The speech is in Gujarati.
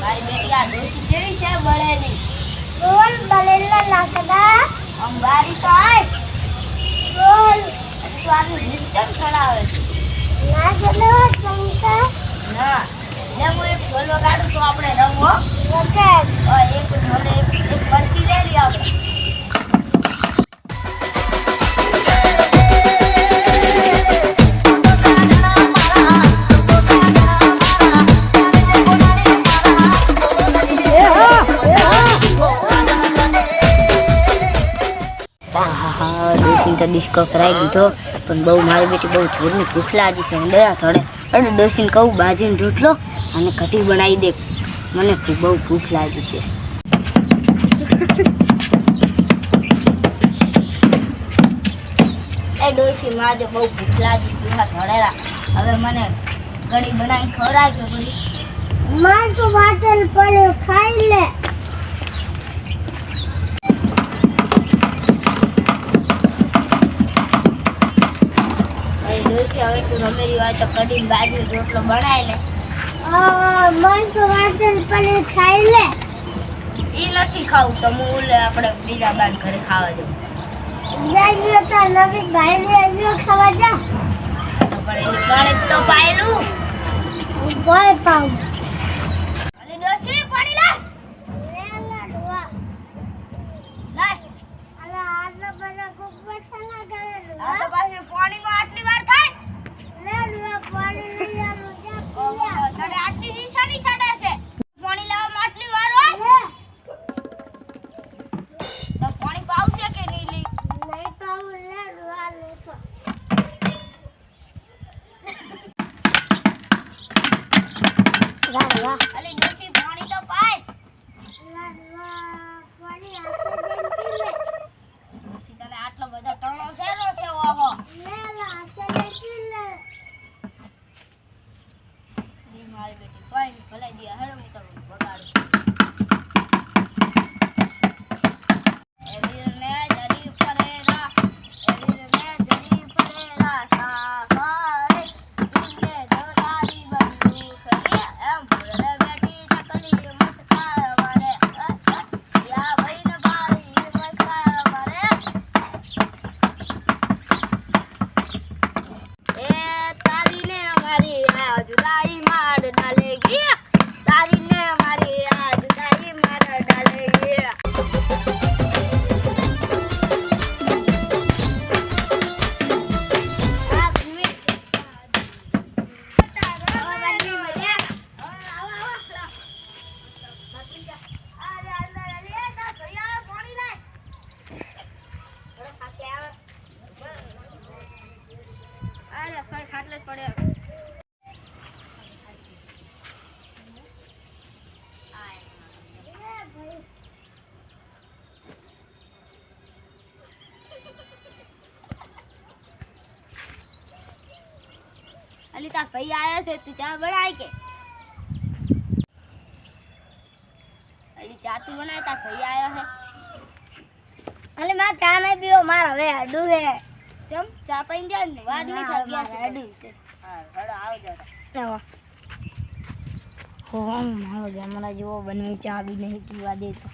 મારી બેટી આ ડોસી જેવી છે બળેલી. બોલ બલેલા લાકડા અંબારી તો આય બોલ તું આની નિશ્ચમ ચડાવે છે. ના ચલો શંકા ના લે હું એક ઢોલ વગાડું તો આપણે રમવો. વખત એક ઢોલે એક પરચી લેવી આપણે. ડોસીને તો ડિસ્કો કરાવી દીધો પણ બહુ મારી બેટી બહુ જોરની ભૂખ લાગી છે અંદરા થોડે એટલે ડોસીને કહું બાજીને રોટલો અને કઢી બનાવી દે મને બહુ ભૂખ લાગી છે. એ ડોસી માજે બહુ ભૂખ લાગી ચૂહા ધડેલા. હવે મને કઢી બનાવીને ખવડાવજો બધી. માં તો વાટલ પડ્યો ખાઈ લે. ડોસી હવે તું રમેલી હોય તો કઢી બાજુ રોટલો બનાવી લે. માં તો વાટલ પડ્યો ખાઈ લે. ઈ નથી ખાવું તો હું ઓલે આપણે બીજા બાદ ઘરે ખાવા જવું. જાજો તો નવી ભાઈ આજો ખાવા જા. તો પણ એની ગણિત તો પાયલું. બોલ પાઉં અલી ડોસી પાણી લે. લેલા ડવા લાય. અલા આટલા બધા કુકવા છલા કરે આ તો પાછી પાણીમાં આટલી વાર થાય. લે ડવા પાણી લઈ આલો જા ઓહો, તને આટલી નિશાની ચડે છે. પાણી લાવવામાં આટલી વાર હોય તો પાણી પાવશે કે નહીં લી? નહીં પાઉં લે ડવા લે તો વાહ વાહ અલી ડોસી પાણી તો પાય. લા ડવા પાણી આખે દે પી લે. ડોસી તને આટલો બધો ટણો શેનો છે ઓહો. લેલા આખે દે પી લે. ઈ મારી બેટી પાણી ભલાઈ દે હેડો હું તો વગાડું. એવીરને જરી ફરેરા સાફારે તુને જો તારી બંદૂક કરીએ એમ ભૂલે બેઠી ચકલી મસ્કાર મારે યા ભાઈને પાડી મસ્કાર મારે એ તારીને મારી આ જુદાઈ માર ડાલેગી તારીને મારી આ જુદાઈ માર ડાલેગી. અલી તાર ભાઈ આયા છે તું ચા બનાય કે? અલી ચા તું બનાય તાર ભાઈ આયો છે. અલે માં ચા નહીં પીવો માર હવે આડું હે. ચમ ચા પીને જાય ને વાત નહીં થઈ ગયા છે. આડું છે. હા હડો આવજો. આવો હો મારો જમણા જેવો બનવી ચા બી નહીં પીવા દેતો.